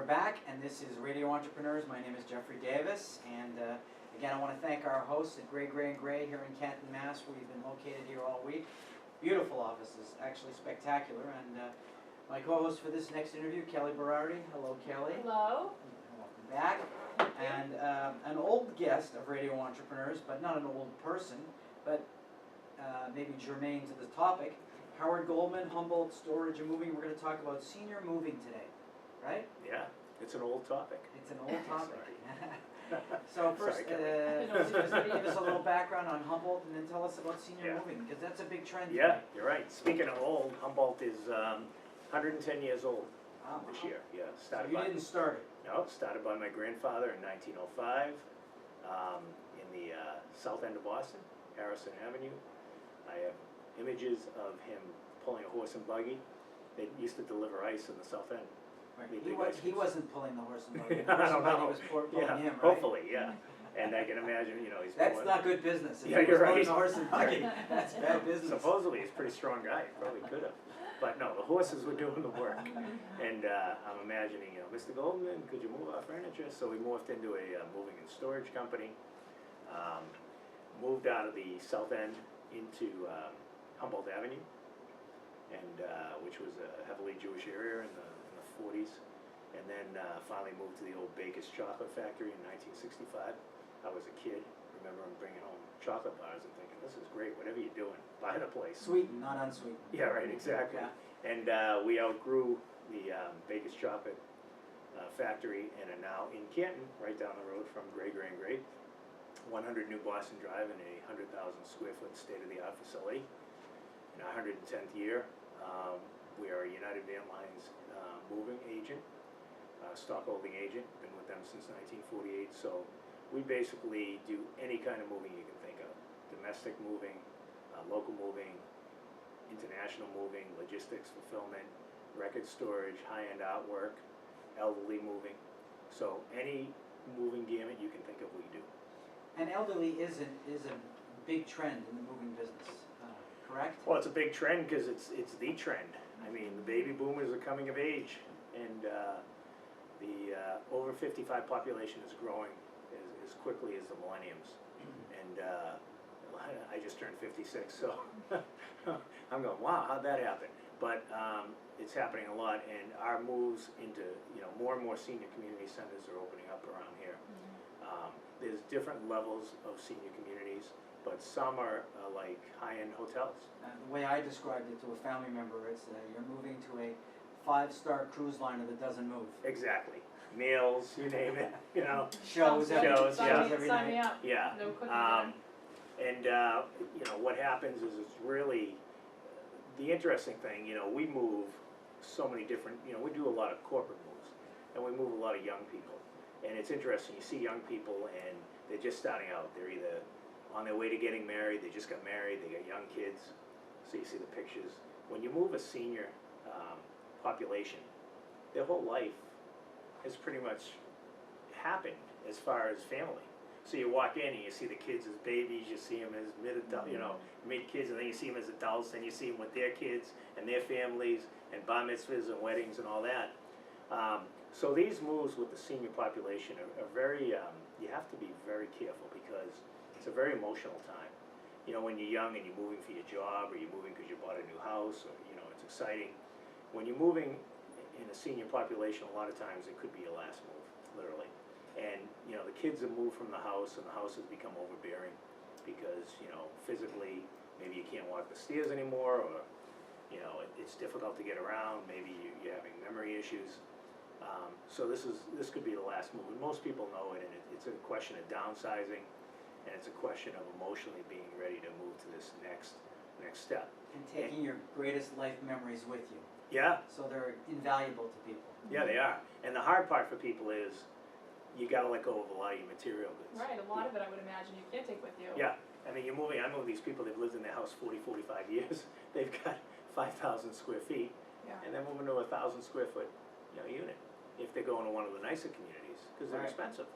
we're back, and this is Radio Entrepreneurs. My name is Jeffrey Davis, and again, I want to thank our hosts at Gray here in Canton, Mass, where we've been located here all week. Beautiful offices, actually spectacular, and my co-host for this next interview, Kelly Berardi. Hello, Kelly. Hello. Welcome back. And an old guest of Radio Entrepreneurs, but not an old person, but maybe germane to the topic, Howard Goldman, Humboldt Storage and Moving. We're going to talk about senior moving today, right? Yeah, it's an old topic. It's an old topic. So first, Sorry, just give us a little background on Humboldt, and then tell us about senior moving, because that's a big trend Yeah, today. you're right. Speaking of old, Humboldt is 110 years old this year. Yeah, So you didn't start it? No, it started by my grandfather in 1905 in the south end of Boston, Harrison Avenue. I have images of him pulling a horse and buggy. They used to deliver ice in the south end. Right. He wasn't pulling the horse and buggy. The I horse and don't buggy know. was pulling Yeah, him, right? hopefully, yeah. And I can imagine, he's That's pulling. not good business. If Yeah, he was you're pulling right. the horse and buggy, that's bad business. Supposedly, he's a pretty strong guy. He probably could have. But no, the horses were doing the work. And I'm imagining, Mr. Goldman, could you move our furniture? So we morphed into a moving and storage company. Moved out of the south end into Humboldt Avenue, and which was a heavily Jewish area in the 40s. And then finally moved to the old Baker's Chocolate Factory in 1965. I was a kid. Remember him bringing home chocolate bars and thinking, this is great, whatever you're doing, buy the place. Sweetened, not unsweetened. Yeah, right, exactly. Yeah. And we outgrew the Baker's Chocolate Factory and are now in Canton, right down the road from Gray. 100 New Boston Drive in a 100,000 square foot state-of-the-art facility. In our 110th year, we are a United Van Lines moving agent, stockholding agent, been with them since 1948. So we basically do any kind of moving you can think of. Domestic moving, local moving, international moving, logistics, fulfillment, record storage, high-end artwork, elderly moving. So any moving gamut you can think of, we do. And elderly is a big trend in the moving business, correct? Well, it's a big trend because it's the trend. I mean, the baby boomers are coming of age, and the over 55 population is growing as quickly as the millenniums. And I just turned 56, so I'm going, wow, how'd that happen? But it's happening a lot, and our moves into, more and more senior community centers are opening up around here. There's different levels of senior communities, but some are like high-end hotels. The way I described it to a family member, it's you're moving to a 5-star cruise liner that doesn't move. Exactly. Meals, you name it, Shows Shows, yeah. every Sign me night. up. Yeah. No cooking dinner. And what happens is it's really, the interesting thing, we move so many different, we do a lot of corporate moves, and we move a lot of young people. And it's interesting, you see young people and they're just starting out. They're either on their way to getting married, they just got married, they got young kids. So you see the pictures. When you move a senior population, their whole life has pretty much happened as far as family. So you walk in and you see the kids as babies, you see them as mid-adult, mid-kids, and then you see them as adults, then you see them with their kids and their families and bar mitzvahs and weddings and all that. So these moves with the senior population are very, you have to be very careful because it's a very emotional time. When you're young and you're moving for your job, or you're moving because you bought a new house, or, it's exciting. When you're moving in a senior population, a lot of times it could be your last move, literally. And, the kids have moved from the house, and the house has become overbearing because, physically, maybe you can't walk the stairs anymore, or, it's difficult to get around, maybe you're having memory issues. So this could be the last move, and most people know it, and it's a question of downsizing, and it's a question of emotionally being ready to move to this next step. And taking your greatest life memories with you. Yeah. So they're invaluable to people. Yeah, they are. And the hard part for people is you got to let go of a lot of your material goods. Right, a lot of it I would imagine you can't take with you. Yeah. I mean, I know these people, they've lived in their house 40, 45 years. They've got 5,000 square feet, and they're moving to a 1,000 square foot unit if they're going to one of the nicer communities because they're expensive.